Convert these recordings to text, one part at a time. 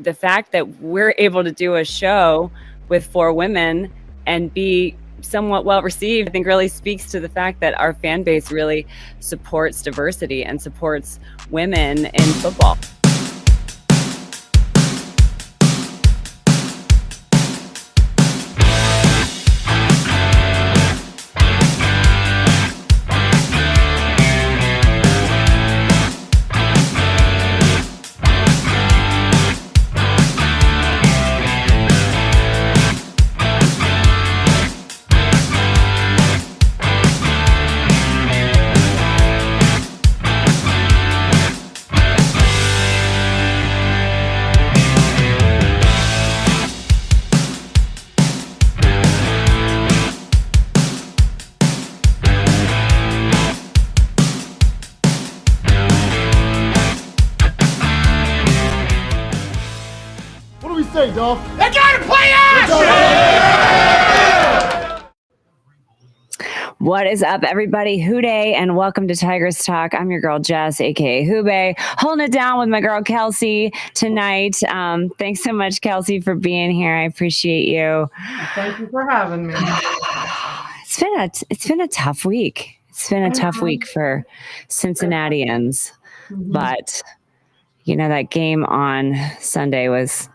the fact that we're able to do a show with 4 women and be somewhat well received, I think really speaks to the fact that our fan base really supports diversity and supports women in football. Dolph. They gotta play action! What is up, everybody? Hooday, and welcome to Tigress Talk. I'm your girl, Jess, aka Hoobay, holding it down with my girl, Kelsey, tonight. Thanks so much, Kelsey, for being here. I appreciate you. Thank you for having me. It's been a tough week. It's been a tough week for Cincinnatians. But, you know, that game on Sunday was,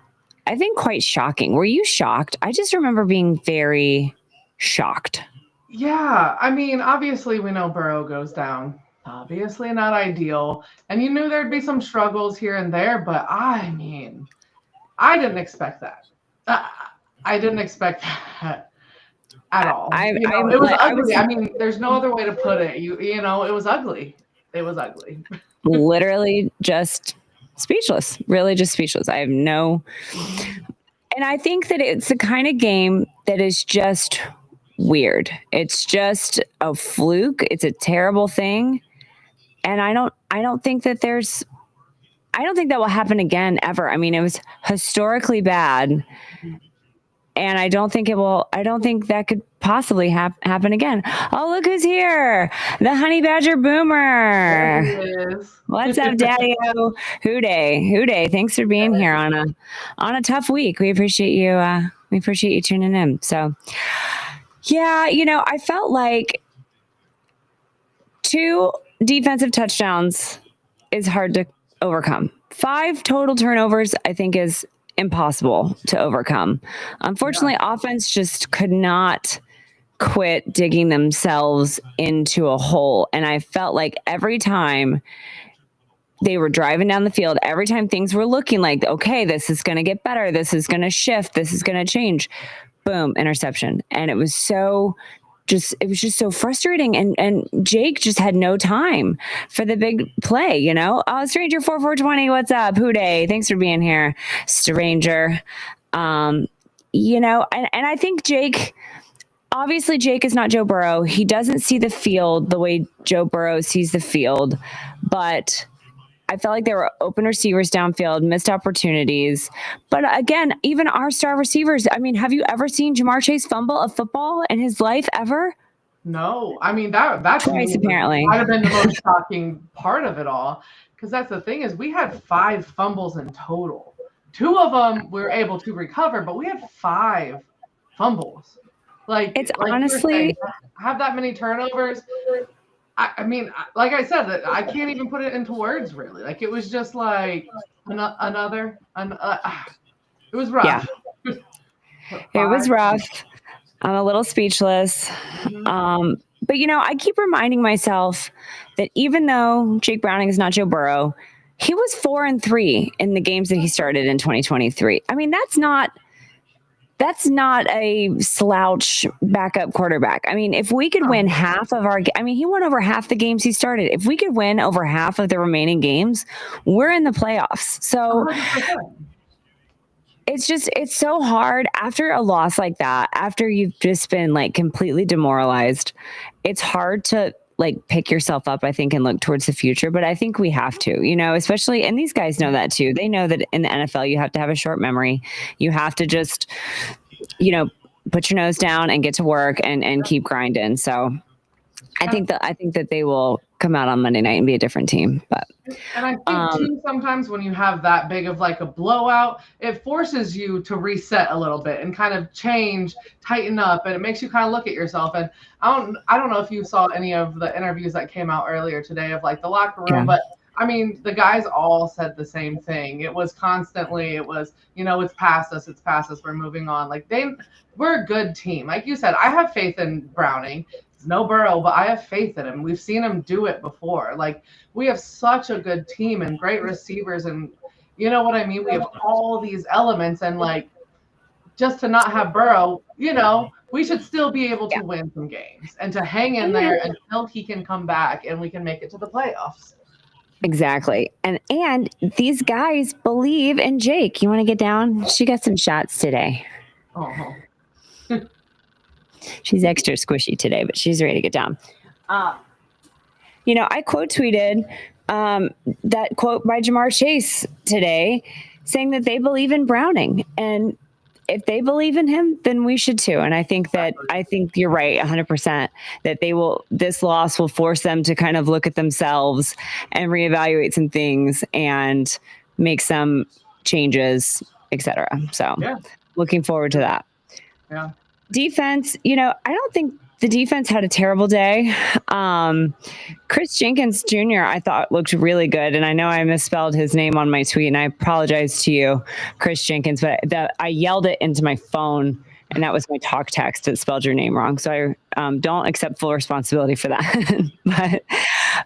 I think, quite shocking. Were you shocked? I just remember being very shocked. Yeah, I mean, obviously we know Burrow goes down. Obviously not ideal. And you knew there'd be some struggles here and there, but I mean, I didn't expect that. I didn't expect that at all. It was ugly. I mean, there's no other way to put it. You know, it was ugly. It was ugly. Literally just speechless, really just speechless. I have no, and I think that it's the kind of game that is just weird. It's just a fluke. It's a terrible thing. And I don't think that will happen again ever. I mean, it was historically bad. And I don't think that could possibly happen again. Oh, look who's here. The Honey Badger Boomer. What's up, Daddy-O? Hooday. Thanks for being here on a tough week. We appreciate you. We appreciate you tuning in. So, yeah, you know, I felt like 2 defensive touchdowns is hard to overcome. 5 total turnovers, I think, is impossible to overcome. Unfortunately, offense just could not quit digging themselves into a hole. And I felt like every time they were driving down the field, every time things were looking like, okay, this is going to get better, this is going to shift, this is going to change, boom, interception. And it was just so frustrating. And Jake just had no time for the big play, you know? Oh, Stranger 4420, what's up? Hooday, thanks for being here, Stranger. You know, and I think Jake is not Joe Burrow. He doesn't see the field the way Joe Burrow sees the field, but I felt like there were open receivers downfield, missed opportunities. But again, even our star receivers, I mean, have you ever seen Jamar Chase fumble a football in his life ever? No. I mean, that's twice, apparently. Might have been the most shocking part of it all. Because that's the thing is we had 5 fumbles in total. 2 of them we were able to recover, but we had 5 fumbles. Like honestly, saying, have that many turnovers. I mean, like I said, I can't even put it into words, really. Like, it was just like it was rough. Yeah. It was rough. I'm a little speechless. But, you know, I keep reminding myself that even though Jake Browning is not Joe Burrow, he was 4-3 in the games that he started in 2023. I mean, that's not a slouch backup quarterback. I mean, if we could win half of he won over half the games he started. If we could win over half of the remaining games, we're in the playoffs. So 100%. It's so hard after a loss like that, after you've just been like completely demoralized. It's hard to like pick yourself up, I think, and look towards the future. But I think we have to, you know, especially, and these guys know that too. They know that in the NFL, you have to have a short memory. You have to just, you know, put your nose down and get to work and keep grinding. So I think that they will come out on Monday night and be a different team. But and I think too, sometimes when you have that big of like a blowout, it forces you to reset a little bit and kind of change, tighten up, and it makes you kind of look at yourself. And I don't know if you saw any of the interviews that came out earlier today of like the locker room, but I mean, the guys all said the same thing. It was constantly, it's past us, we're moving on. Like we're a good team. Like you said, I have faith in Browning. It's no Burrow, but I have faith in him. We've seen him do it before. Like we have such a good team and great receivers, and you know what I mean? We have all these elements, and like just to not have Burrow, we should still be able to win some games and to hang in there until he can come back and we can make it to the playoffs. Exactly. And these guys believe in Jake. You want to get down? She got some shots today. Oh. She's extra squishy today, but she's ready to get down. I quote tweeted that quote by Jamar Chase today saying that they believe in Browning. And if they believe in him, then we should too. And I think you're right 100% that this loss will force them to kind of look at themselves and reevaluate some things and make some changes, etc. So looking forward to that. Yeah. Defense, I don't think the defense had a terrible day. Chris Jenkins Jr., I thought looked really good. And I know I misspelled his name on my tweet, and I apologize to you, Chris Jenkins, but I yelled it into my phone, and that was my talk text that spelled your name wrong. So I don't accept full responsibility for that.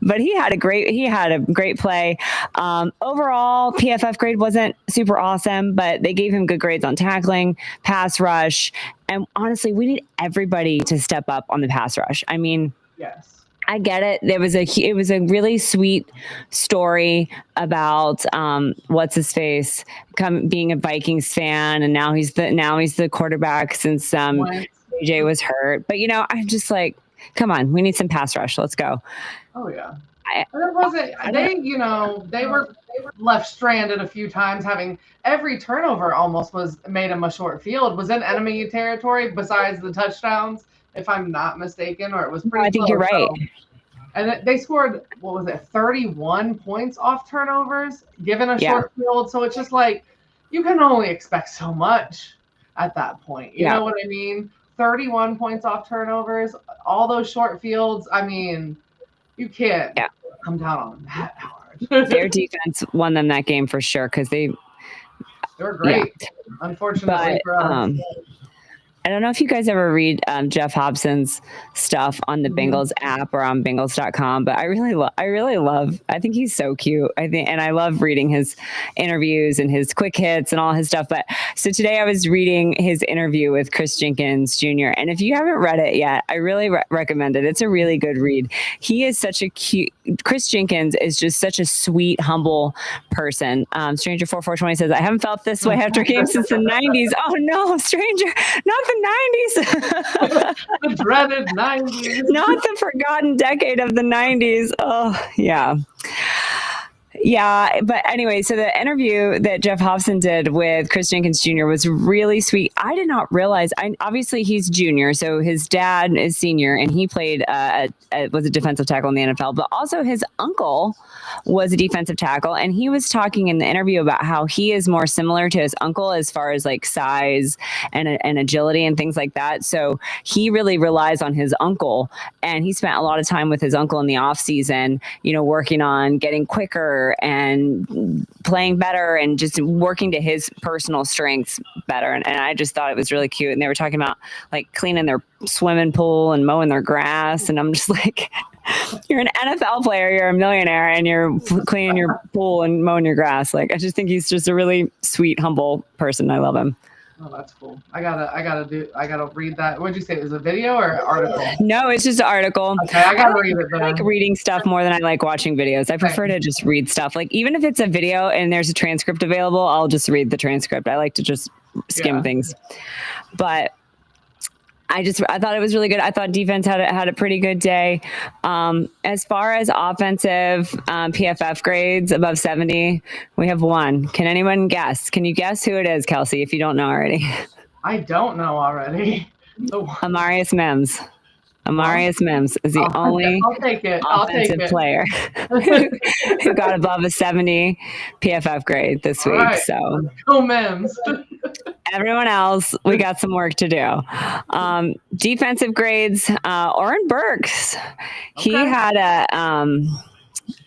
but he had a great play. Overall, PFF grade wasn't super awesome, but they gave him good grades on tackling, pass rush. And honestly, we need everybody to step up on the pass rush. I mean, yes, I get it. It was a really sweet story about what's his face being a Vikings fan, and now he's the quarterback since AJ was hurt. But I'm just like, come on, we need some pass rush. Let's go. Oh yeah. They were left stranded a few times, having every turnover almost made them a short field. Was in enemy territory besides the touchdowns, if I'm not mistaken, or it was pretty. I think you're right. And they scored 31 points off turnovers, given a short field. So it's just like you can only expect so much at that point. You know what I mean? 31 points off turnovers, all those short fields. I mean, you can't come down on that hard. Their defense won them that game for sure because they were great. Yeah. Unfortunately for us. I don't know if you guys ever read Jeff Hobson's stuff on the Bengals app or on Bengals.com, but I really love, I think he's so cute. And I love reading his interviews and his quick hits and all his stuff. But so today I was reading his interview with Chris Jenkins Jr. And if you haven't read it yet, I really recommend it. It's a really good read. He is such a Chris Jenkins is just such a sweet, humble person. Stranger 4420 says, I haven't felt this way after games since the 90s. Oh no, Stranger, not the 90s. The dreaded 90s. Not the forgotten decade of the 90s. Oh, yeah. Yeah, but anyway, so the interview that Jeff Hobson did with Chris Jenkins Jr. was really sweet. I did not realize, obviously he's junior, so his dad is senior, and he played, was a defensive tackle in the NFL, but also his uncle was a defensive tackle, and he was talking in the interview about how he is more similar to his uncle as far as like size and agility and things like that. So he really relies on his uncle, and he spent a lot of time with his uncle in the off season, working on getting quicker and playing better and just working to his personal strengths better. And I just thought it was really cute. And they were talking about like cleaning their swimming pool and mowing their grass. And I'm just like, you're an NFL player, you're a millionaire, and you're cleaning your pool and mowing your grass. Like, I just think he's just a really sweet, humble person. I love him. Oh, that's cool. I gotta read that. What'd you say? It was a video or an article? No, it's just an article. Okay, I gotta read it. I like reading stuff more than I like watching videos. I prefer to just read stuff. Like even if it's a video and there's a transcript available, I'll just read the transcript. I like to just skim things. But I thought it was really good. I thought defense had a pretty good day. As far as offensive PFF grades above 70, we have one. Can anyone guess? Can you guess who it is, Kelsey, if you don't know already? I don't know already. Amarius Mims. Amarius Mims is the only I'll take it. I'll take offensive it. player who got above a 70 PFF grade this All week. right. So Go Mims. everyone else, we got some work to do. Defensive grades, Oren Burks. He Okay. had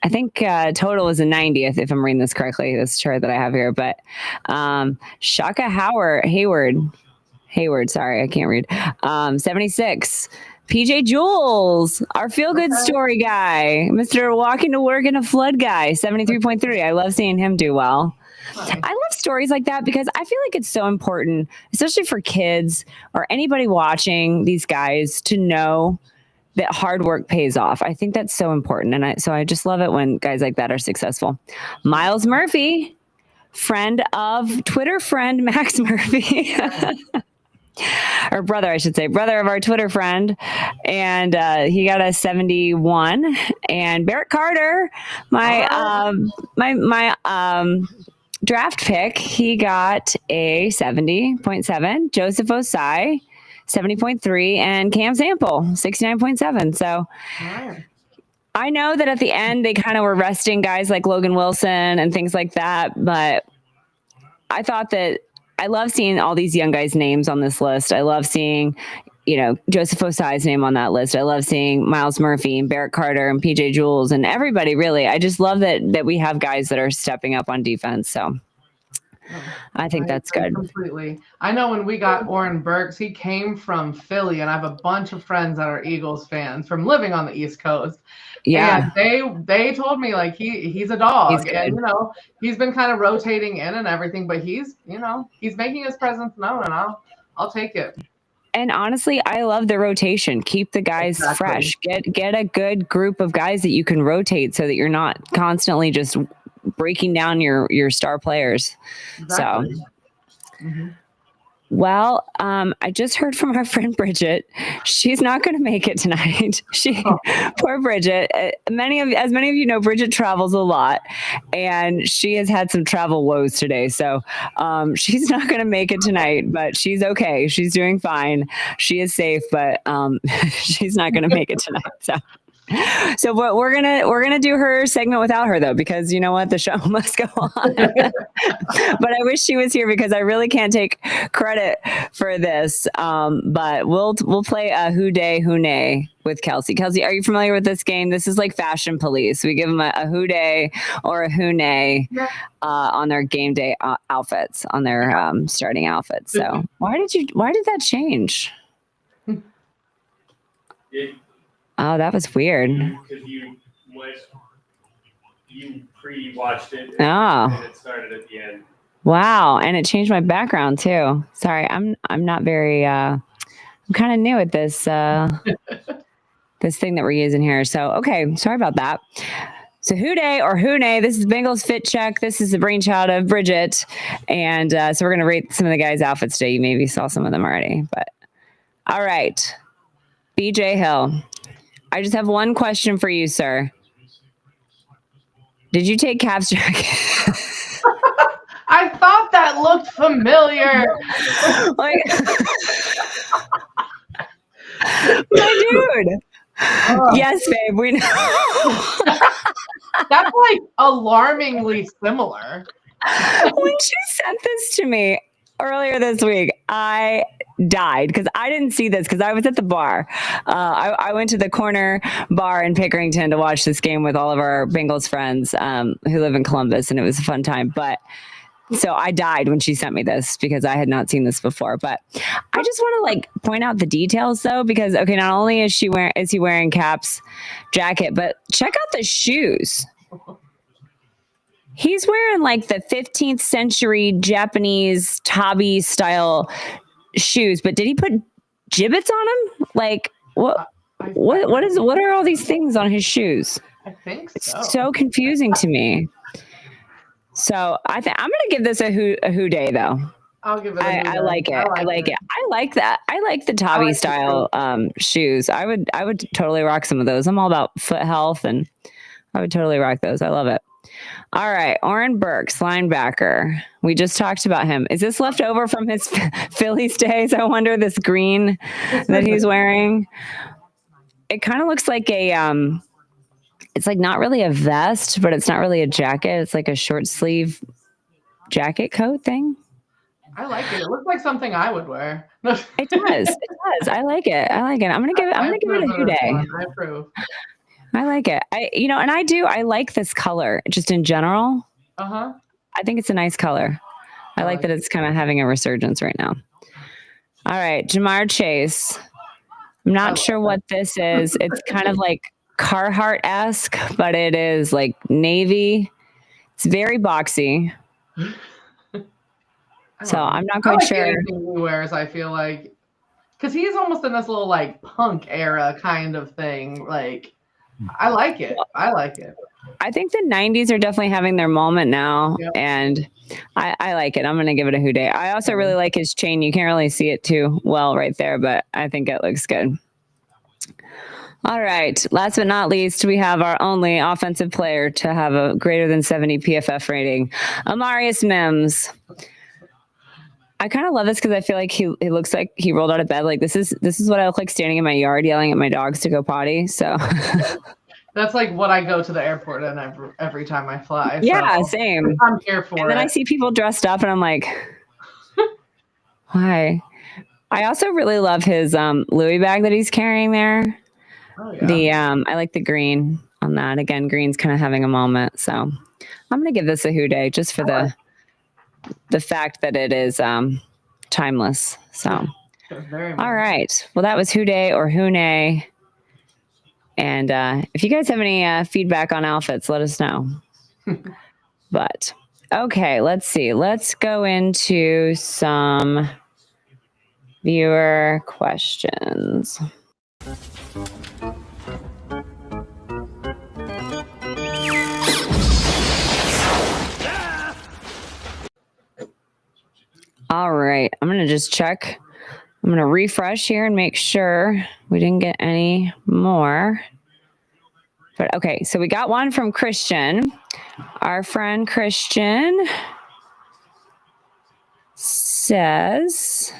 I think total was a 90th, if I'm reading this correctly, this chart that I have here. But Shaka Hayward, sorry, I can't read. 76. PJ Jules, our feel-good story guy, Mr. Walking to Work in a Flood guy, 73.3. I love seeing him do well. Nice. I love stories like that because I feel like it's so important, especially for kids or anybody watching these guys, to know that hard work pays off. I think that's so important. And so I just love it when guys like that are successful. Miles Murphy, Twitter friend Max Murphy. Or brother, I should say, brother of our Twitter friend. And he got a 71. And Barrett Carter, my draft pick, he got a 70.7. Joseph Osai, 70.3. And Cam Sample, 69.7. So I know that at the end, they kind of were resting guys like Logan Wilson and things like that. But I thought that I love seeing all these young guys' names on this list. I love seeing, Joseph Osai's name on that list. I love seeing Miles Murphy and Barrett Carter and PJ Jules and everybody, really. I just love that we have guys that are stepping up on defense. So I think that's good. Completely. I know when we got Oren Burks, he came from Philly, and I have a bunch of friends that are Eagles fans from living on the East Coast. Yeah, and they told me like he's a dog, and he's been kind of rotating in and everything, but he's making his presence known, and I'll take it. And honestly, I love the rotation. Keep the guys fresh. Get a good group of guys that you can rotate so that you're not constantly just breaking down your star players. Exactly. So. Mm-hmm. Well, I just heard from our friend Bridget. She's not going to make it tonight. Poor Bridget. As many of you know, Bridget travels a lot, and she has had some travel woes today. So she's not going to make it tonight, but she's okay. She's doing fine. She is safe, but she's not going to make it tonight. So we're gonna do her segment without her though, because you know what, the show must go on. But I wish she was here because I really can't take credit for this. But we'll play a Who Day Who Nay with Kelsey. Kelsey, are you familiar with this game? This is like Fashion Police. We give them a Who Day or a Who Nay on their game day outfits, on their starting outfits. So why did that change? Oh, that was weird. Because you pre-watched it. And it started at the end. Wow, and it changed my background too. Sorry, I'm not very. I'm kind of new at this this thing that we're using here. So okay, sorry about that. So Who Day or Who Nay? This is Bengals Fit Check. This is the brainchild of Bridget, and so we're gonna rate some of the guys' outfits today. You maybe saw some of them already, but all right, BJ Hill. I just have one question for you, sir. Did you take Cap's jacket? I thought that looked familiar. My dude. Yes, babe, we know. That's like alarmingly similar. When she sent this to me earlier this week, I died because I didn't see this because I was at the bar. I went to the corner bar in Pickerington to watch this game with all of our Bengals friends who live in Columbus, and it was a fun time. But so I died when she sent me this because I had not seen this before. But I just want to point out the details though, because okay, not only is he wearing Cap's jacket, but check out the shoes. He's wearing the 15th century Japanese tabi style shoes, but did he put gibbets on them? What are all these things on his shoes? I think so. It's so confusing to me. So I'm going to give this a who day though. I'll give it. I like it. I like it. I like that. I like the tabi style shoes. I would totally rock some of those. I'm all about foot health, and I would totally rock those. I love it. All right, Oren Burks, linebacker. We just talked about him. Is this left over from his Phillies days? I wonder, this green that he's wearing. it kind of looks like it's like not really a vest, but it's not really a jacket. It's like a short sleeve jacket coat thing. I like it. It looks like something I would wear. It does. It does. I like it. I'm gonna give it a Who Day. I approve. I like it. I like this color just in general. Uh-huh. I think it's a nice color. I like that it's kind of having a resurgence right now. All right, Jamar Chase. I'm not sure what this is. It's kind of like Carhartt-esque, but it is like navy. It's very boxy. So I'm not quite sure. Anything he wears, I feel like, because he's almost in this little like punk era kind of thing. Like, I like it. I like it. I think the 90s are definitely having their moment now, and I like it. I'm going to give it a Who Day. I also really like his chain. You can't really see it too well right there, but I think it looks good. All right. Last but not least, we have our only offensive player to have a greater than 70 PFF rating, Amarius Mims. I kind of love this because I feel like he looks like he rolled out of bed. Like this is what I look like standing in my yard yelling at my dogs to go potty. So that's like what I go to the airport in every time I fly. Yeah, so same. I'm here for it. And then I see people dressed up and I'm like, why? I also really love his Louis bag that he's carrying there. Oh, yeah. I like the green on that. Again, green's kind of having a moment. So I'm gonna give this a Who Day just for the fact that it is timeless. So all right. Well, that was Who Day or Who Nay. And if you guys have any feedback on outfits, let us know. But okay, let's see. Let's go into some viewer questions. All right, I'm going to just check. I'm going to refresh here and make sure we didn't get any more. But okay, so we got one from Christian. Our friend Christian says,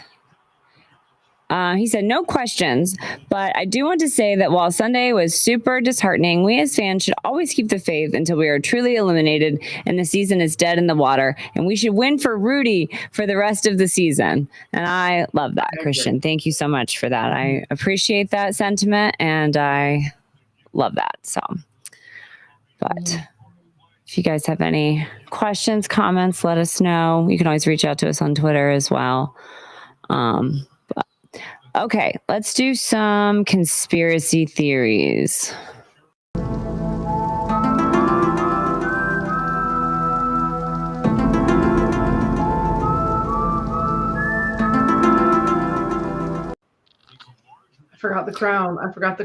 he said, no questions, but I do want to say that while Sunday was super disheartening, we as fans should always keep the faith until we are truly eliminated and the season is dead in the water. And we should win for Rudy for the rest of the season. And I love that, Christian. Thank you so much for that. I appreciate that sentiment and I love that. So, but if you guys have any questions, comments, let us know. You can always reach out to us on Twitter as well. Okay, let's do some conspiracy theories. I forgot the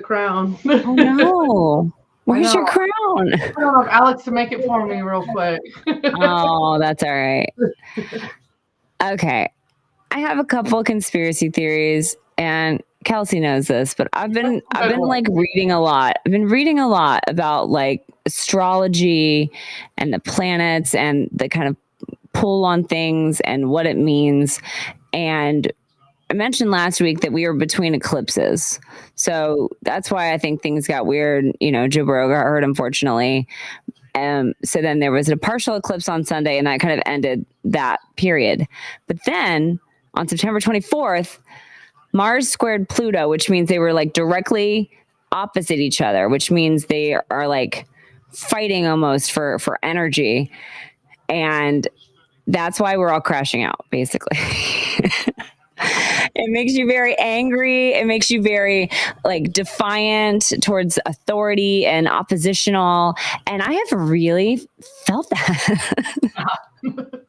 crown. Oh no. Where's your crown? I don't know if Alex to make it for me real quick. Oh, that's all right. Okay. I have a couple conspiracy theories. And Kelsey knows this, but I've been like reading a lot. I've been reading a lot about like astrology and the planets and the kind of pull on things and what it means. And I mentioned last week that we were between eclipses. So that's why I think things got weird. You know, Joe Burrow got hurt, unfortunately. So then there was a partial eclipse on Sunday and that kind of ended that period. But then on September 24th, Mars squared Pluto, which means they were like directly opposite each other, which means they are like fighting almost for energy. And that's why we're all crashing out, basically. It makes you very angry. It makes you very like defiant towards authority and oppositional. And I have really felt that.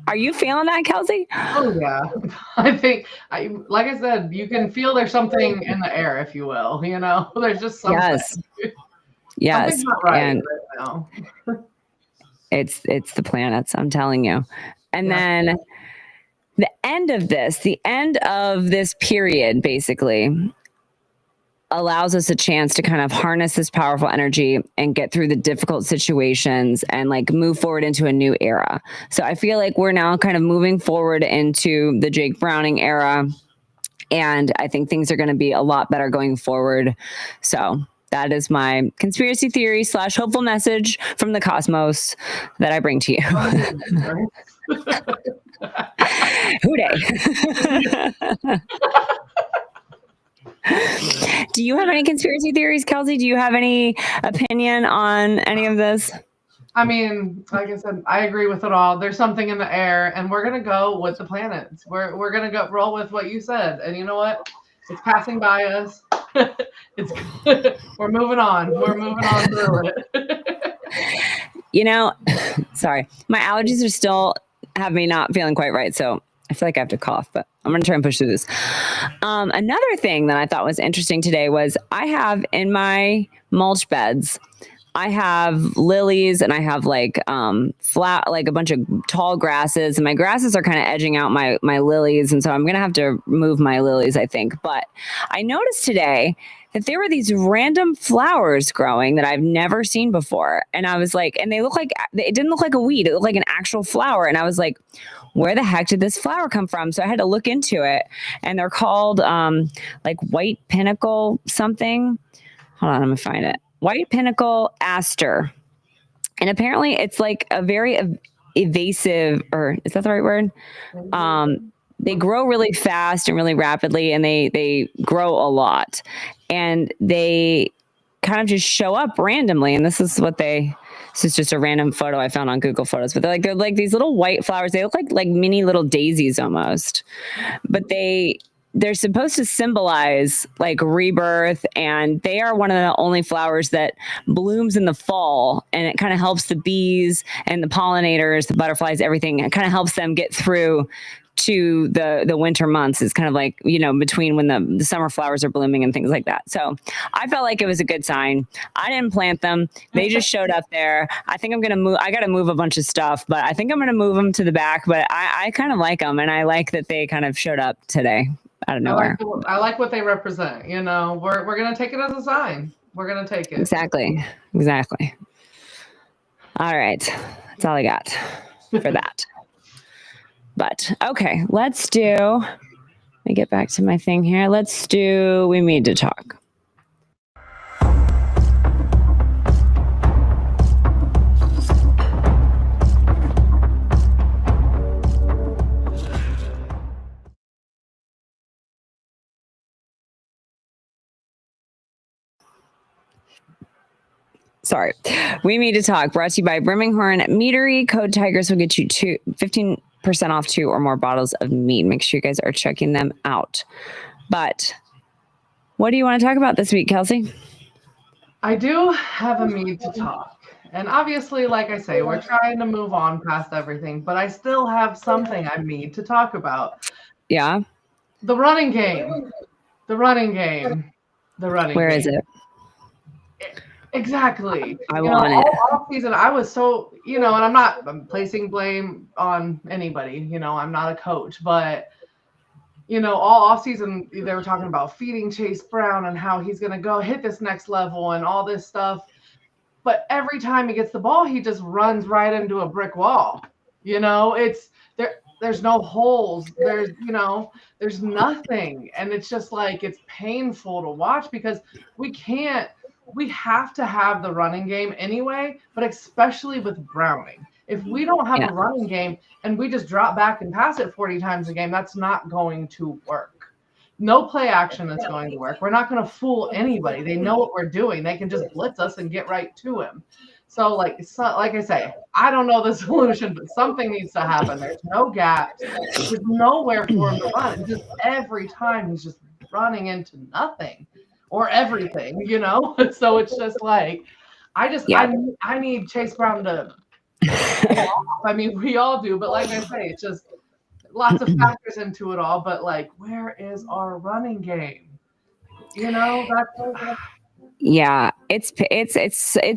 Are you feeling that, Kelsey? Oh, yeah. I think, like I said, you can feel there's something in the air, if you will. You know, there's just something. Yes. Something's not right and right now. It's the planets, I'm telling you. And then the end of this period, basically, allows us a chance to kind of harness this powerful energy and get through the difficult situations and like move forward into a new era. So I feel like we're now kind of moving forward into the Jake Browning era. And I think things are going to be a lot better going forward. So that is my conspiracy theory / hopeful message from the cosmos that I bring to you. Hooday. Do you have any conspiracy theories, Kelsey? Do you have any opinion on any of this? I mean, like I said, I agree with it all. There's something in the air, and we're gonna go with the planets. We're gonna go roll with what you said, and you know what? It's passing by us. It's we're moving on. We're moving on through it. You know, sorry, my allergies are still have me not feeling quite right, so I feel like I have to cough, but I'm going to try and push through this. Another thing that I thought was interesting today was I have in my mulch beds, I have lilies and I have like like a bunch of tall grasses, and my grasses are kind of edging out my lilies. And so I'm going to have to move my lilies, I think. But I noticed today that there were these random flowers growing that I've never seen before. And I was like, and they look like, it didn't look like a weed. It looked like an actual flower. And I was like, where the heck did this flower come from? So I had to look into it, and they're called like white pinnacle something. Hold on, I'm gonna find it. White pinnacle aster. And apparently it's like a very evasive, or is that the right word? They grow really fast and really rapidly, and they grow a lot, and they kind of just show up randomly. And this is just a random photo I found on Google Photos, but they're like these little white flowers. They look like mini little daisies almost, but they're supposed to symbolize like rebirth, and they are one of the only flowers that blooms in the fall, and it kind of helps the bees and the pollinators, the butterflies, everything. It kind of helps them get through to the winter months. It's kind of like, between when the summer flowers are blooming and things like that. So I felt like it was a good sign. I didn't plant them. They just showed up there. I think I'm going to move. I got to move a bunch of stuff, but I think I'm going to move them to the back, but I kind of like them, and I like that they kind of showed up today out of nowhere. I like what they represent. We're going to take it as a sign. We're going to take it. Exactly. All right. That's all I got for that. But okay, let me get back to my thing here. We need to talk. Sorry. We Need to Talk, brought to you by Birmingham Meadery. Code Tigress will get you 15% off 2 or more bottles of mead. Make sure you guys are checking them out. But what do you want to talk about this week, Kelsey? I do have a mead to talk. And obviously, like I say, we're trying to move on past everything, but I still have something I need to talk about. Yeah. The running game. Where is it? Exactly. I want it. All season, I was so, and I'm placing blame on anybody. I'm not a coach, but, all off season, they were talking about feeding Chase Brown and how he's going to go hit this next level and all this stuff. But every time he gets the ball, he just runs right into a brick wall. It's there's no holes. There's nothing. And it's just like, it's painful to watch because we have to have the running game anyway, but especially with Browning. If we don't have a running game and we just drop back and pass it 40 times a game, that's not going to work. No play action is going to work. We're not going to fool anybody. They know what we're doing. They can just blitz us and get right to him. So like I say, I don't know the solution, but something needs to happen. There's no gaps. There's nowhere for him to run. And just every time he's just running into nothing. Or everything, So it's just like, I need Chase Brown to I mean, we all do, but like I say, it's just lots of factors into it all. But like, where is our running game? That's yeah, it's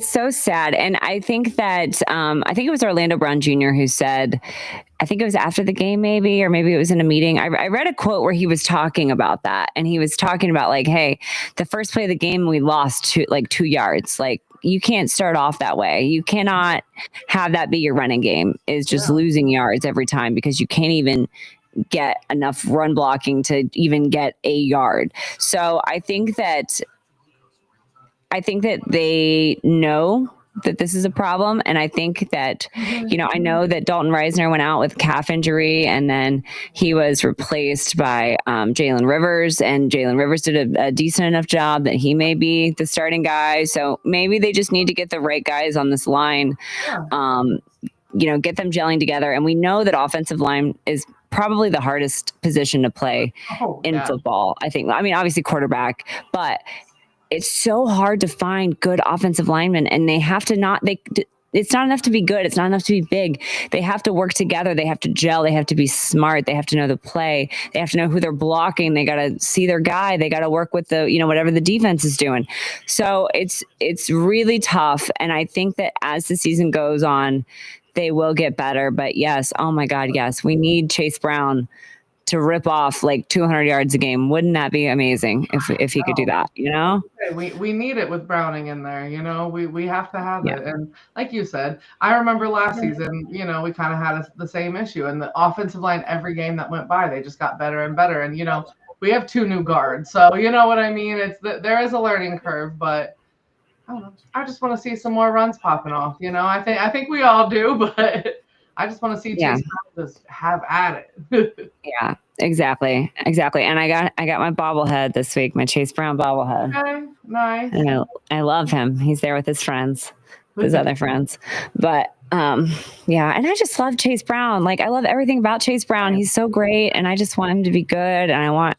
so sad. And I think that I think it was Orlando Brown Jr. who said, I think it was after the game, maybe, or maybe it was in a meeting. I read a quote where he was talking about that, and he was talking about like, hey, the first play of the game we lost 2 yards. Like, you can't start off that way. You cannot have that be your running game, is just losing yards every time, because you can't even get enough run blocking to even get a yard. So I think that they know that this is a problem. And I think that, I know that Dalton Reisner went out with calf injury, and then he was replaced by Jalen Rivers, and Jalen Rivers did a decent enough job that he may be the starting guy. So maybe they just need to get the right guys on this line, get them gelling together. And we know that offensive line is probably the hardest position to play in football. I think, obviously quarterback, but it's so hard to find good offensive linemen, and they have to it's not enough to be good. It's not enough to be big. They have to work together. They have to gel. They have to be smart. They have to know the play. They have to know who they're blocking. They got to see their guy. They got to work with whatever the defense is doing. So it's really tough. And I think that as the season goes on, they will get better. But yes, oh my God, yes, we need Chase Brown to rip off like 200 yards a game. Wouldn't that be amazing if he could do that, We need it with Browning in there, we have to have it. And like you said, I remember last season, we kind of had the same issue, and the offensive line, every game that went by, they just got better and better. And, we have 2 new guards. So you know what I mean? There is a learning curve, but I don't know. I just want to see some more runs popping off. I think we all do, but I just want to see Chase Brown just have at it. Yeah, exactly. And I got my bobblehead this week, my Chase Brown bobblehead. Okay, nice. And I love him. He's there with his friends, his other friends. But and I just love Chase Brown. Like, I love everything about Chase Brown. He's so great, and I just want him to be good, and I want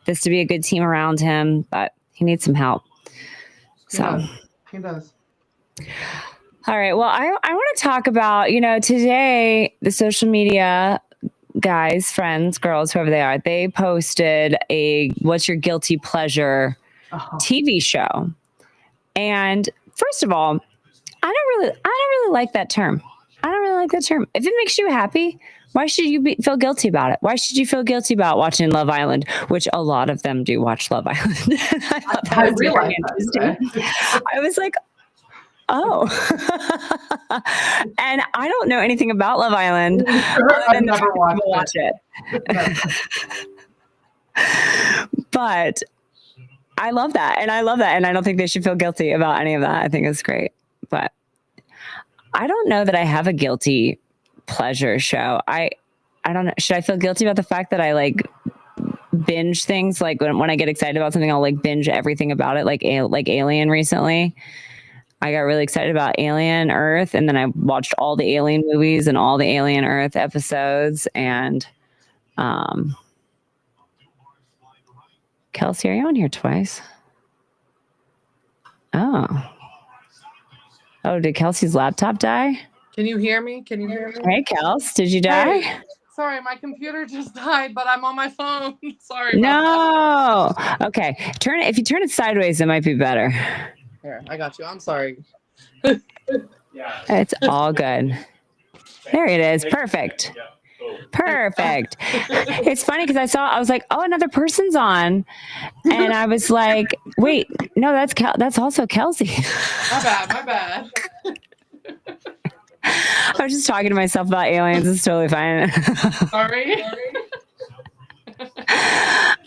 this to be a good team around him, but he needs some help. So he does. All right. Well, I want to talk about, today, the social media guys, friends, girls, whoever they are, they posted a What's Your Guilty Pleasure TV show. And first of all, I don't really like that term. I don't really like that term. If it makes you happy, why should you feel guilty about it? Why should you feel guilty about watching Love Island, which a lot of them do watch Love Island? I thought that was very interesting. I was like, oh, and I don't know anything about Love Island. I've never watch it. But I love that. And I don't think they should feel guilty about any of that. I think it's great. But I don't know that I have a guilty pleasure show. I don't know. Should I feel guilty about the fact that I like binge things? Like when I get excited about something, I'll like binge everything about it. Like Alien recently. I got really excited about Alien Earth, and then I watched all the Alien movies and all the Alien Earth episodes. And Kelsey, are you on here twice? Oh, did Kelsey's laptop die? Can you hear me? Hey, Kels, did you die? Hey. Sorry, my computer just died, but I'm on my phone. Sorry. No. Okay. If you turn it sideways, it might be better. Here, I got you. I'm sorry. It's all good. There it is. Perfect. Perfect. It's funny because I was like, oh, another person's on. And I was like, wait, no, that's also Kelsey. My bad. I was just talking to myself about aliens. It's totally fine. Sorry.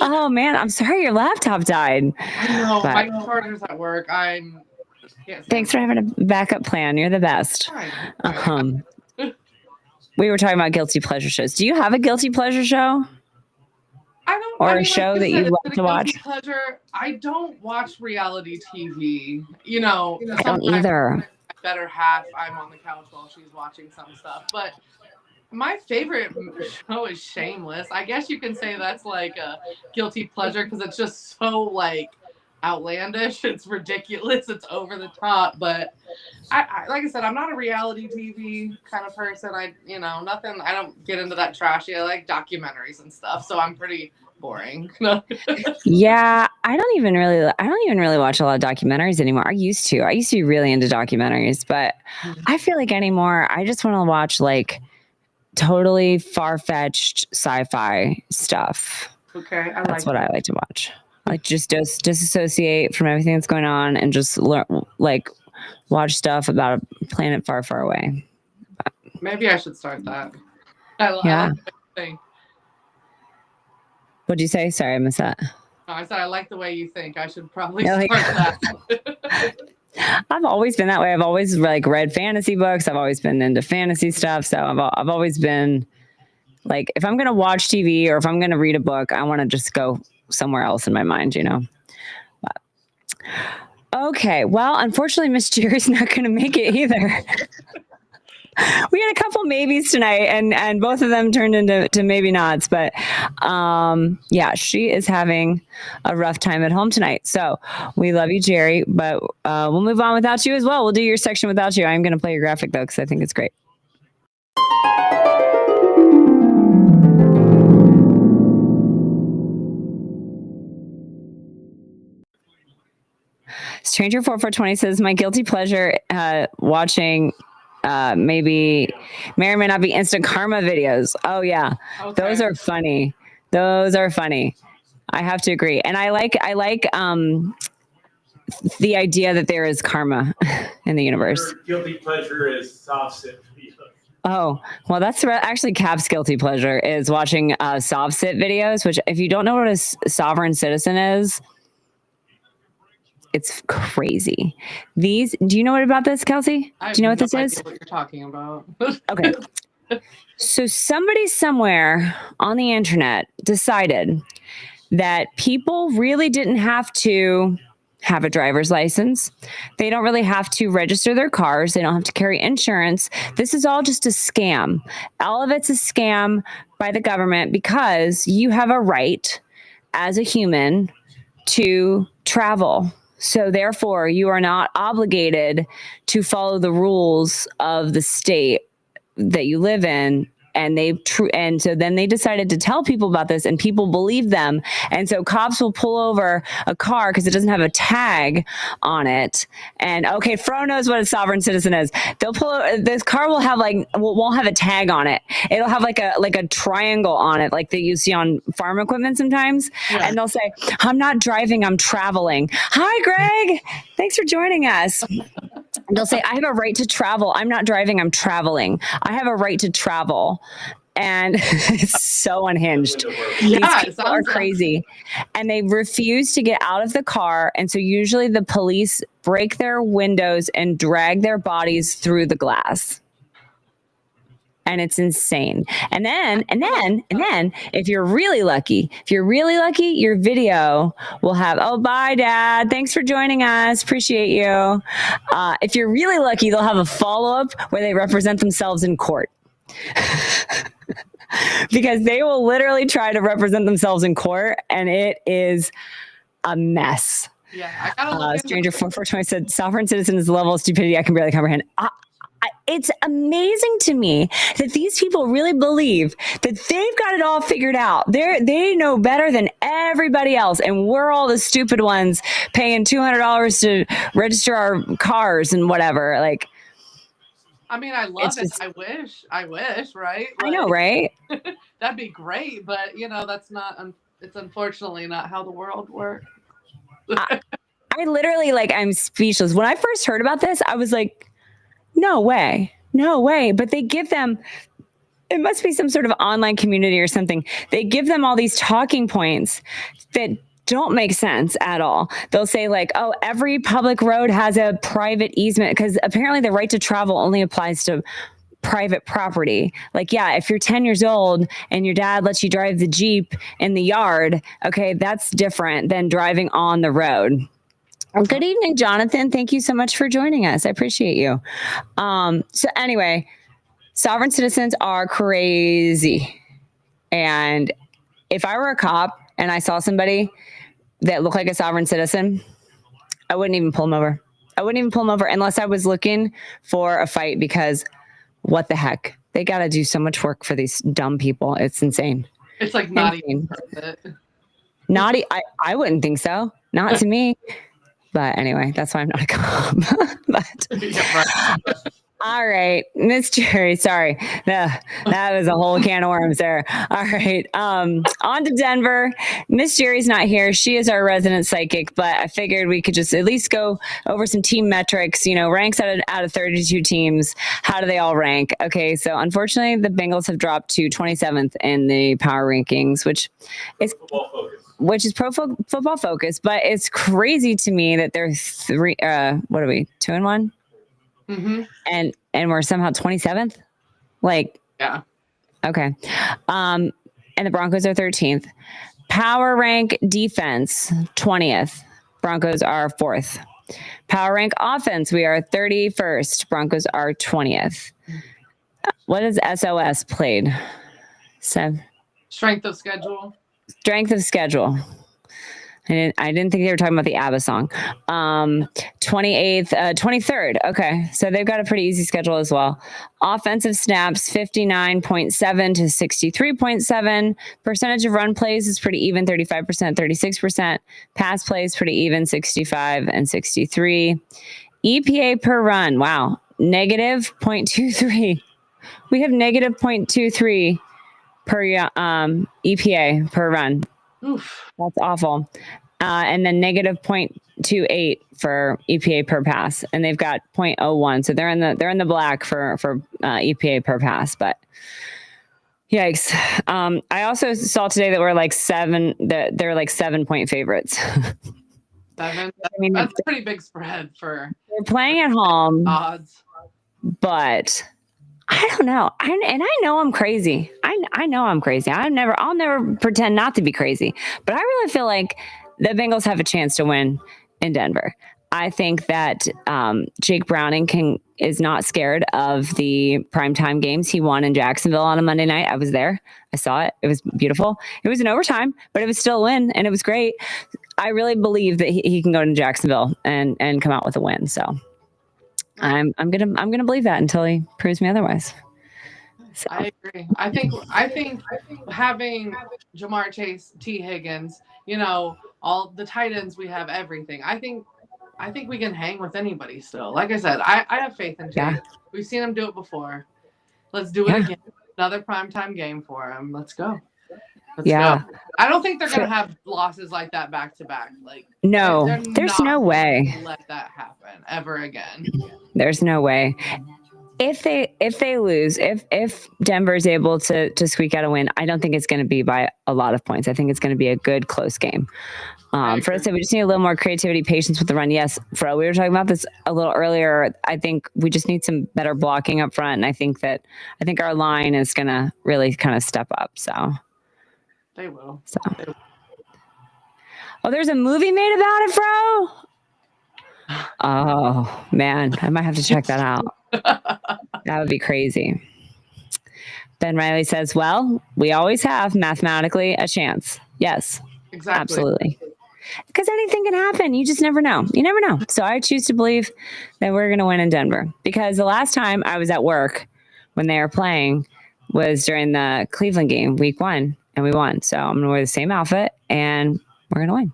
Oh man, I'm sorry your laptop died. I know, my partner's at work. Thanks for having a backup plan. You're the best. We were talking about guilty pleasure shows. Do you have a guilty pleasure show? A show that you love to watch? Pleasure. I don't watch reality TV. I don't either. My better half, I'm on the couch while she's watching some stuff. But my favorite show is Shameless. I guess you can say that's like a guilty pleasure because it's just so like outlandish. It's ridiculous. It's over the top. But I like I said, I'm not a reality TV kind of person. Nothing. I don't get into that trashy. I like documentaries and stuff. So I'm pretty boring. Yeah, I don't even really watch a lot of documentaries anymore. I used to be really into documentaries, but I feel like anymore I just want to watch like totally far-fetched sci-fi stuff. Okay, that's what I like to watch. Like just disassociate from everything that's going on and just watch stuff about a planet far, far away. Maybe I should start that. I like the thing. What'd you say? Sorry, I missed that. Oh, I said I like the way you think. I should probably Yeah, start that. I've always been that way. I've always like read fantasy books. I've always been into fantasy stuff. So I've always been like, if I'm going to watch TV or if I'm going to read a book, I want to just go somewhere else in my mind, you know? But, okay. Well, unfortunately, Miss Jerry's not going to make it either. We had a couple maybes tonight and both of them turned into maybe nots, but yeah, she is having a rough time at home tonight. So we love you, Jerry, but we'll move on without you as well. We'll do your section without you. I'm going to play your graphic though, because I think it's great. Stranger 4420 says, my guilty pleasure watching maybe may or may not be instant karma videos. Oh yeah. Okay. Those are funny. I have to agree. And I like the idea that there is karma in the universe. Your guilty pleasure is soft sit videos. Oh, well, that's actually Cap's guilty pleasure is watching soft sit videos, which if you don't know what a sovereign citizen is, it's crazy. Do you know what about this, Kelsey? Do you know what this is? What you're talking about. Okay. So somebody somewhere on the internet decided that people really didn't have to have a driver's license. They don't really have to register their cars. They don't have to carry insurance. This is all just a scam. All of it's a scam by the government because you have a right as a human to travel. So therefore, you are not obligated to follow the rules of the state that you live in. And so then they decided to tell people about this and people believe them. And so cops will pull over a car because it doesn't have a tag on it. And okay, Fro knows what a sovereign citizen is. They'll this car will have won't have a tag on it. It'll have like a triangle on it, like that you see on farm equipment sometimes. Yeah. And they'll say, I'm not driving, I'm traveling. Hi, Greg. Thanks for joining us. They'll say, I have a right to travel. I'm not driving, I'm traveling. I have a right to travel. And it's so unhinged. Yeah, these people are crazy. And they refuse to get out of the car. And so usually the police break their windows and drag their bodies through the glass. And it's insane. And then, if you're really lucky, your video will have, oh, bye, Dad. Thanks for joining us. Appreciate you. If you're really lucky, they'll have a follow-up where they represent themselves in court. Because they will literally try to represent themselves in court, and it is a mess. Yeah, I gotta look Stranger 4420 said, sovereign citizen is the level of stupidity I can barely comprehend. It's amazing to me that these people really believe that they've got it all figured out. They know better than everybody else, and we're all the stupid ones paying $200 to register our cars and whatever. Like, I mean, I love it. I wish, right? I know, right? That'd be great, but that's not. It's unfortunately not how the world works. I literally, I'm speechless. When I first heard about this, I was like, no way. But they give them, it must be some sort of online community or something. They give them all these talking points that don't make sense at all. They'll say oh, every public road has a private easement, because apparently the right to travel only applies to private property. If you're 10 years old and your dad lets you drive the Jeep in the yard, okay, that's different than driving on the road. Well, good evening, Jonathan. Thank you so much for joining us. I appreciate you. So anyway, sovereign citizens are crazy. And if I were a cop and I saw somebody that looked like a sovereign citizen, I wouldn't even pull them over. I wouldn't even pull them over unless I was looking for a fight, because what the heck? They got to do so much work for these dumb people. It's insane. It's not even worth it. Naughty. I wouldn't think so. Not to me. But anyway, that's why I'm not a cop. But All right, Miss Jerrie. Sorry, that was a whole can of worms there. All right, on to Denver. Miss Jerry's not here. She is our resident psychic, but I figured we could just at least go over some team metrics. Ranks out of 32 teams. How do they all rank? Okay, so unfortunately, the Bengals have dropped to 27th in the power rankings, which is football focus. But it's crazy to me that they're three. What are we? 2-1. Mm-hmm. And we're somehow 27th. Yeah. Okay. And the Broncos are 13th. Power rank defense 20th. Broncos are 4th. Power rank offense, we are 31st. Broncos are 20th. What is SOS played? Strength of schedule. Strength of schedule. I didn't think they were talking about the ABBA song. 28th, 23rd. Okay. So they've got a pretty easy schedule as well. Offensive snaps, 59.7 to 63.7. Percentage of run plays is pretty even, 35%, 36%. Pass plays, pretty even, 65 and 63. EPA per run. Wow. Negative 0.23. We have negative 0.23 per EPA per run. Oof. That's awful. And then negative 0.28 for EPA per pass, and they've got 0.01. So they're in the black for EPA per pass. But yikes! I also saw today that we're like they're like 7-point favorites. 7. I mean, that's a pretty big spread for. They're playing at home odds, but I don't know. I know I'm crazy. I know I'm crazy. I'll never pretend not to be crazy. But I really feel like the Bengals have a chance to win in Denver. I think that Jake Browning is not scared of the primetime games. He won in Jacksonville on a Monday night. I was there. I saw it. It was beautiful. It was an overtime, but it was still a win, and it was great. I really believe that he can go to Jacksonville and come out with a win. So I'm gonna believe that until he proves me otherwise. So. I agree. I think having Jamar Chase, T. Higgins, all the tight ends, we have everything. I think we can hang with anybody still. Like I said, I have faith in Chase. Yeah. We've seen him do it before. Let's do it again. Another primetime game for him. Let's go. Let's go. I don't think they're gonna have losses like that back to back. No, there's no way. Let that happen ever again. There's no way. If they lose, if Denver's able to squeak out a win, I don't think it's going to be by a lot of points. I think it's going to be a good close game. For us, we just need a little more creativity, patience with the run. Yes, Fro, we were talking about this a little earlier. I think we just need some better blocking up front, and I think our line is going to really kind of step up. So they will. So. Oh, there's a movie made about it, Fro. Oh man, I might have to check that out. That would be crazy. Ben Riley says, well, we always have mathematically a chance. Yes, exactly. Absolutely. Because anything can happen. You just never know. You never know. So I choose to believe that we're going to win in Denver, because the last time I was at work when they were playing was during the Cleveland game, week 1, and we won. So I'm going to wear the same outfit and we're going to win.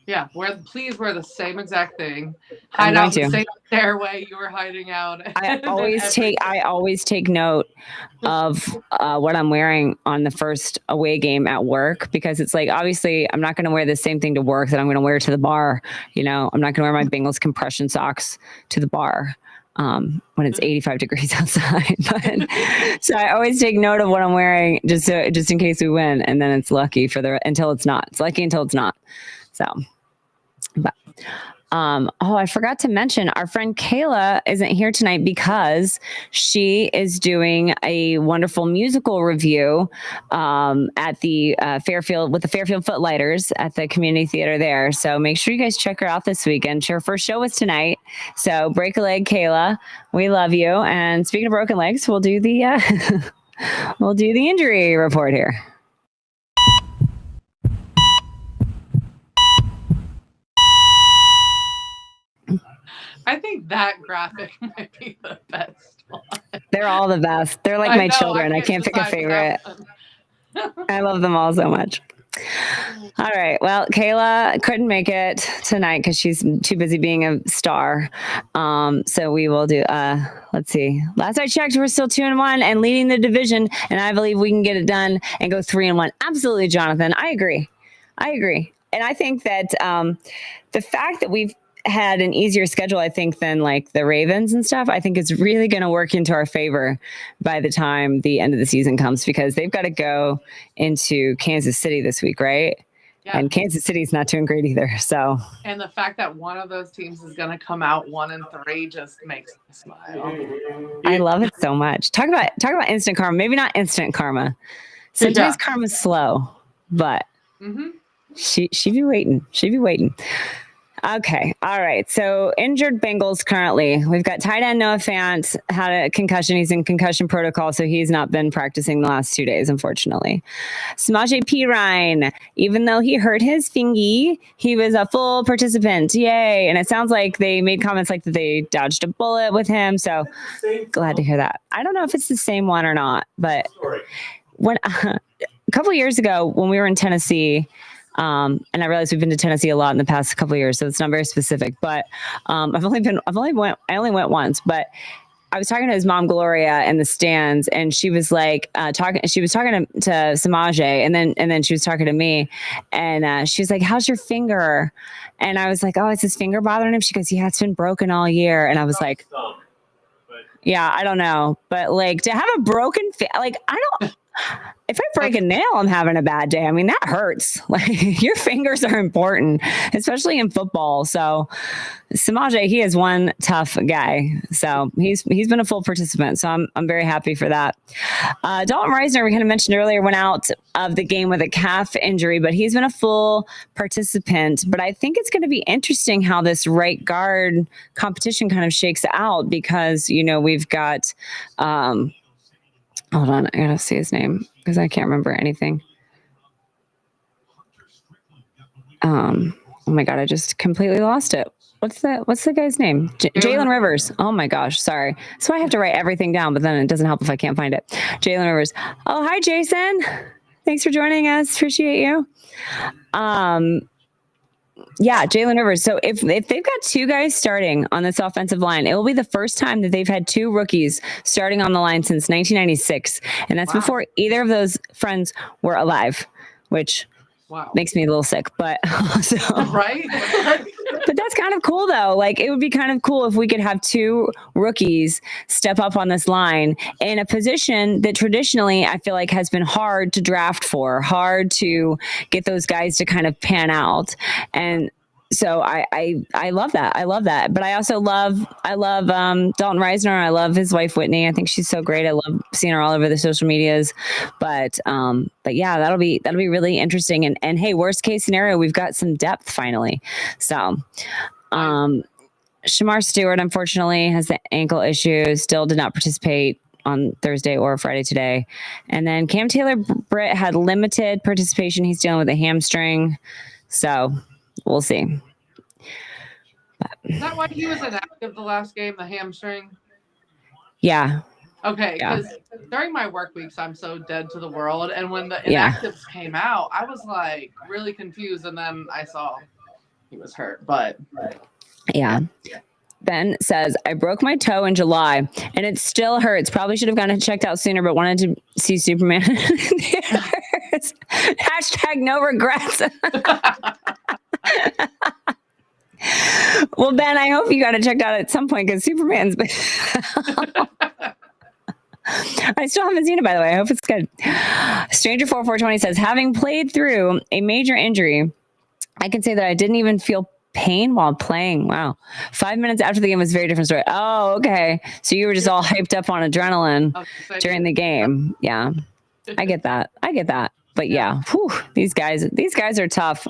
Yeah, please wear the same exact thing. Hide out the same stairway you were hiding out. I always take note of what I'm wearing on the first away game at work, because it's like, obviously I'm not going to wear the same thing to work that I'm going to wear to the bar. I'm not going to wear my Bengals compression socks to the bar when it's 85 degrees outside. But, so I always take note of what I'm wearing just in case we win, and then it's lucky until it's not. It's lucky until it's not. So. But, I forgot to mention, our friend Kayla isn't here tonight because she is doing a wonderful musical review at the Fairfield with the Fairfield Footlighters at the community theater there. So make sure you guys check her out this weekend. Her first show was tonight. So break a leg, Kayla. We love you. And speaking of broken legs, we'll do the injury report here. I think that graphic might be the best one. They're all the best. They're like my children. I can't pick a favorite. I love them all so much. All right. Well, Kayla couldn't make it tonight because she's too busy being a star. So we will do. Let's see. Last I checked, we're still 2-1 and leading the division, and I believe we can get it done and go 3-1. Absolutely, Jonathan. I agree. And I think that the fact that we've had an easier schedule, I think, than like the Ravens and stuff, I think is really going to work into our favor by the time the end of the season comes, because they've got to go into Kansas City this week, right? Yeah. And Kansas City's not doing great either. So, and the fact that one of those teams is going to come out 1-3 just makes me smile. I love it so much. Talk about instant karma. Maybe not instant karma. Sometimes karma's slow, but she be waiting. Okay. All right. So injured Bengals currently. We've got tight end Noah Fant had a concussion. He's in concussion protocol, so he's not been practicing the last 2 days, unfortunately. Samaje Perine, even though he hurt his fingy, he was a full participant. Yay. And it sounds like they made comments like that they dodged a bullet with him. So glad to hear that. I don't know if it's the same one or not, but when a couple of years ago when we were in Tennessee, and I realize we've been to Tennessee a lot in the past couple of years, so it's not very specific. But I only went once. But I was talking to his mom Gloria in the stands, and she was like talking to Samaje, and then she was talking to me, and she was like, "How's your finger?" And I was like, "Oh, is his finger bothering him?" She goes, "Yeah, it's been broken all year." And I was like, "Yeah, I don't know, but like to have a broken I don't." If I break a nail, I'm having a bad day. I mean, that hurts. Like, your fingers are important, especially in football. So Samaje, he is one tough guy. So he's been a full participant. So I'm very happy for that. Dalton Reisner, we kind of mentioned earlier, went out of the game with a calf injury, but he's been a full participant. But I think it's going to be interesting how this right guard competition kind of shakes out, because, we've got hold on, I gotta see his name because I can't remember anything. Oh my God, I just completely lost it. What's the guy's name? Jalen Rivers. Oh my gosh, sorry. So I have to write everything down, but then it doesn't help if I can't find it. Jalen Rivers. Oh, hi, Jason. Thanks for joining us. Appreciate you. Yeah, Jalen Rivers. So if they've got two guys starting on this offensive line, it will be the first time that they've had two rookies starting on the line since 1996. And that's before either of those friends were alive, which makes me a little sick. But right? But that's kind of cool, though. Like, it would be kind of cool if we could have two rookies step up on this line in a position that traditionally I feel like has been hard to draft for, hard to get those guys to kind of pan out. And so I love that. I love that. But I also love Dalton Reisner. I love his wife, Whitney. I think she's so great. I love seeing her all over the social medias. But yeah, that'll be really interesting. And hey, worst case scenario, we've got some depth finally. So Shamar Stewart, unfortunately, has the ankle issue, still did not participate on Thursday or Friday today. And then Cam Taylor-Britt had limited participation. He's dealing with a hamstring. So we'll see. Is that why he was inactive the last game, the hamstring? Yeah. Okay, because during my work weeks, I'm so dead to the world. And when the inactives came out, I was like really confused. And then I saw he was hurt. But yeah. Ben says, I broke my toe in July and it still hurts. Probably should have gotten checked out sooner, but wanted to see Superman. Hashtag no regrets. Well, Ben, I hope you got it checked out at some point, because Superman's been... I still haven't seen it, by the way. I hope it's good. Stranger4420 says, having played through a major injury, I can say that I didn't even feel pain while playing. Wow. 5 minutes after the game was a very different story. Oh, okay. So you were just all hyped up on adrenaline during the game. Yeah. I get that. But yeah, these guys are tough.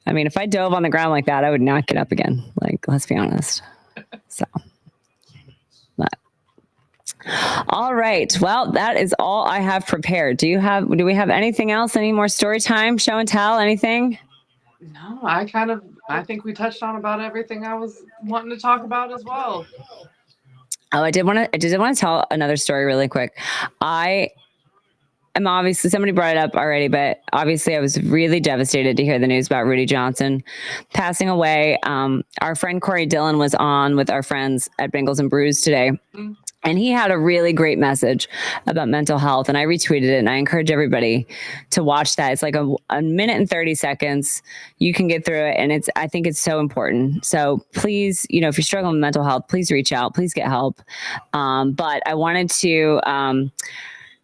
I mean, if I dove on the ground like that, I would not get up again. Like, let's be honest. So, but all right. Well, that is all I have prepared. Do we have anything else? Any more story time, show and tell, anything? No, I think we touched on about everything I was wanting to talk about as well. Oh, I did want to tell another story really quick. I am obviously, somebody brought it up already, but obviously I was really devastated to hear the news about Rudy Johnson passing away. Our friend Corey Dillon was on with our friends at Bengals and Brews today. And he had a really great message about mental health. And I retweeted it, and I encourage everybody to watch that. It's like a minute and 30 seconds. You can get through it. And I think it's so important. So please, if you're struggling with mental health, please reach out, please get help. But I wanted to,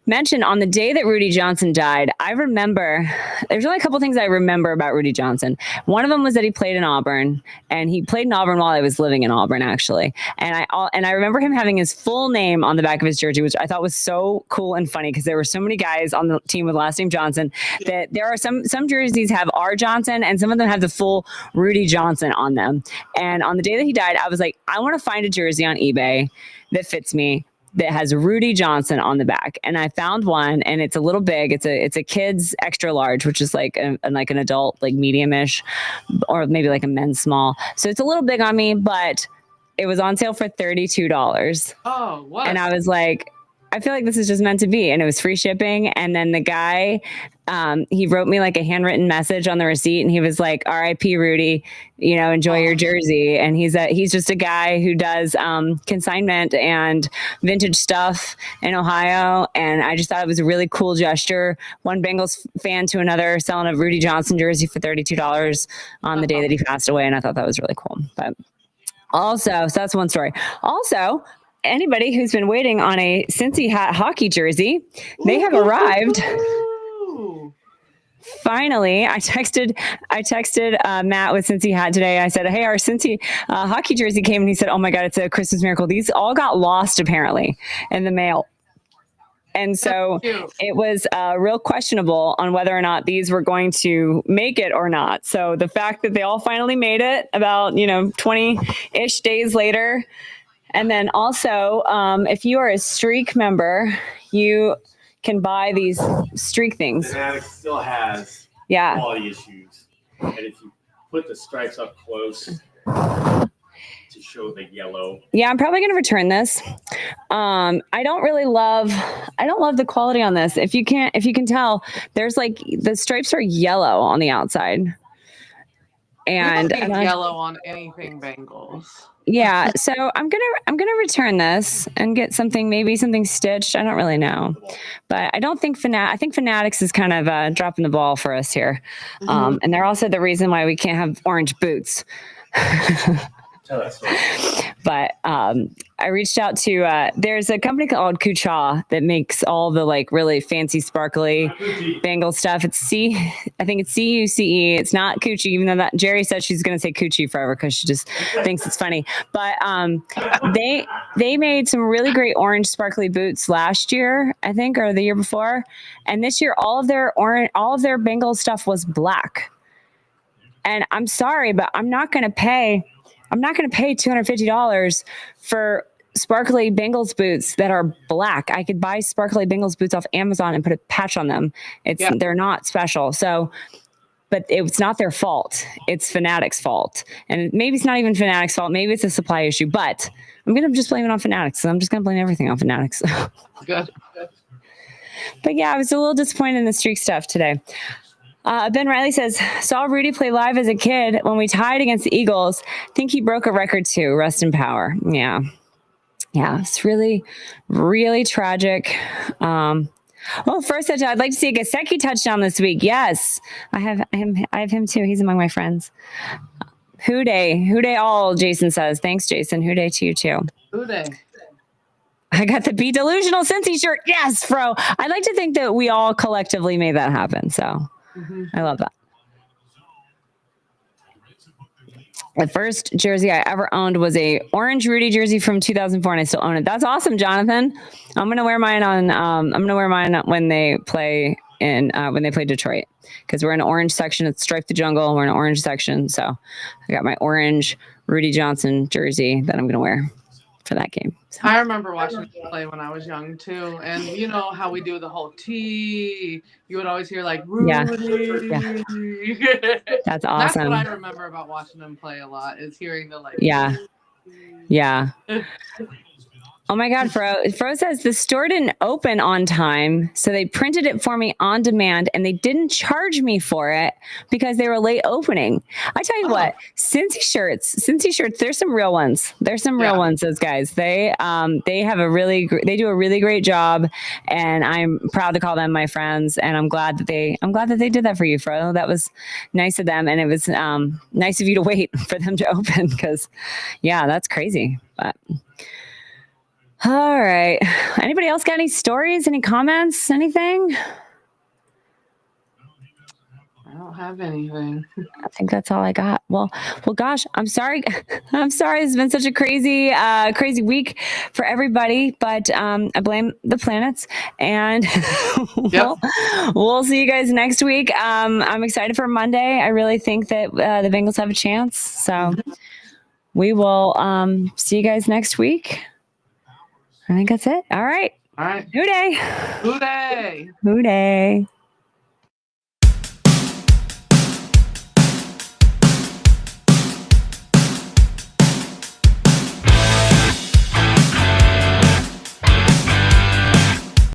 mention on the day that Rudy Johnson died, I remember there's only a couple things I remember about Rudy Johnson. One of them was that he played in Auburn, and he played in Auburn while I was living in Auburn, actually. And I remember him having his full name on the back of his jersey, which I thought was so cool and funny because there were so many guys on the team with last name Johnson that there are some jerseys have R. Johnson, and some of them have the full Rudy Johnson on them. And on the day that he died, I was like, I want to find a jersey on eBay that fits me, that has Rudy Johnson on the back. And I found one, and it's a little big. It's a kid's extra large, which is like an adult, like medium-ish, or maybe like a men's small. So it's a little big on me, but it was on sale for $32. Oh, what? And I was like, I feel like this is just meant to be. And it was free shipping. And then the guy, he wrote me like a handwritten message on the receipt, and he was like, R.I.P. Rudy, enjoy your jersey. And he's just a guy who does consignment and vintage stuff in Ohio. And I just thought it was a really cool gesture. One Bengals fan to another selling a Rudy Johnson jersey for $32 on the day that he passed away. And I thought that was really cool. But also, so that's one story. Also, anybody who's been waiting on a Cincy Hat hockey jersey, they have arrived. Finally, I texted Matt with Cincy Hat today. I said, hey, our Cincy hockey jersey came, and he said, oh my God, it's a Christmas miracle. These all got lost apparently in the mail. And so it was real questionable on whether or not these were going to make it or not. So the fact that they all finally made it about, 20-ish days later. And then also, if you are a Streak member, you can buy these Streak things. Fanatics still has quality issues. And if you put the stripes up close to show the yellow. Yeah, I'm probably going to return this. I don't love the quality on this. If you can tell, there's like the stripes are yellow on the outside. And yellow on anything Bengals. Yeah, so I'm gonna return this and get maybe something stitched. I don't really know, but I don't think I think Fanatics is kind of dropping the ball for us here, and they're also the reason why we can't have orange boots. Tell that story. But I reached out to there's a company called Kucha that makes all the like really fancy sparkly Bengal stuff. I think it's CUCE. It's not Coochie, even though that Jerrie said she's going to say Coochie forever because she just thinks it's funny. But they made some really great orange sparkly boots last year, I think, or the year before. And this year, all of their Bengal stuff was black. And I'm sorry, but I'm not going to pay $250 for sparkly Bengals boots that are black. I could buy sparkly Bengals boots off Amazon and put a patch on them. They're not special. So, but it's not their fault. It's Fanatics' fault. And maybe it's not even Fanatics' fault. Maybe it's a supply issue, but I'm going to just blame it on Fanatics. So I'm just going to blame everything on Fanatics. Good. But yeah, I was a little disappointed in the Streak stuff today. Ben Riley says, saw Rudy play live as a kid when we tied against the Eagles. Think he broke a record too. Rest in power. Yeah. It's really, really tragic. First touchdown. I'd like to see a Gesicki touchdown this week. Yes, I have him too. He's among my friends. Hooday all, Jason says. Thanks, Jason. Hooday to you too. Hooday. I got the Be Delusional Cincy shirt. Yes, bro. I'd like to think that we all collectively made that happen. So I love that. The first jersey I ever owned was a orange Rudy jersey from 2004, and I still own it. That's awesome, Jonathan. I'm gonna wear mine when they play Detroit, because we're in an orange section. It's Stripe the Jungle. We're in an orange section, so I got my orange Rudy Johnson jersey that I'm gonna wear for that game. So. I remember watching him play when I was young too, and you know how we do the whole T. You would always hear like Rudy. Yeah. That's awesome. That's what I remember about watching him play a lot, is hearing the like. Yeah. Oh my God, Fro says the store didn't open on time, so they printed it for me on demand, and they didn't charge me for it because they were late opening. I tell you what, Cincy shirts, there's some real ones. There's some real ones. Those guys, they have they do a really great job, and I'm proud to call them my friends. And I'm glad that they did that for you, Fro. That was nice of them, and it was nice of you to wait for them to open because, yeah, that's crazy, but. All right. Anybody else got any stories, any comments, anything? I don't have anything. I think that's all I got. Well, gosh, I'm sorry. I'm sorry. It's been such a crazy week for everybody, but I blame the planets, and we'll see you guys next week. I'm excited for Monday. I really think that the Bengals have a chance. So we will see you guys next week. I think that's it. All right. All right. Hoo day. Hoo day. Hoo day.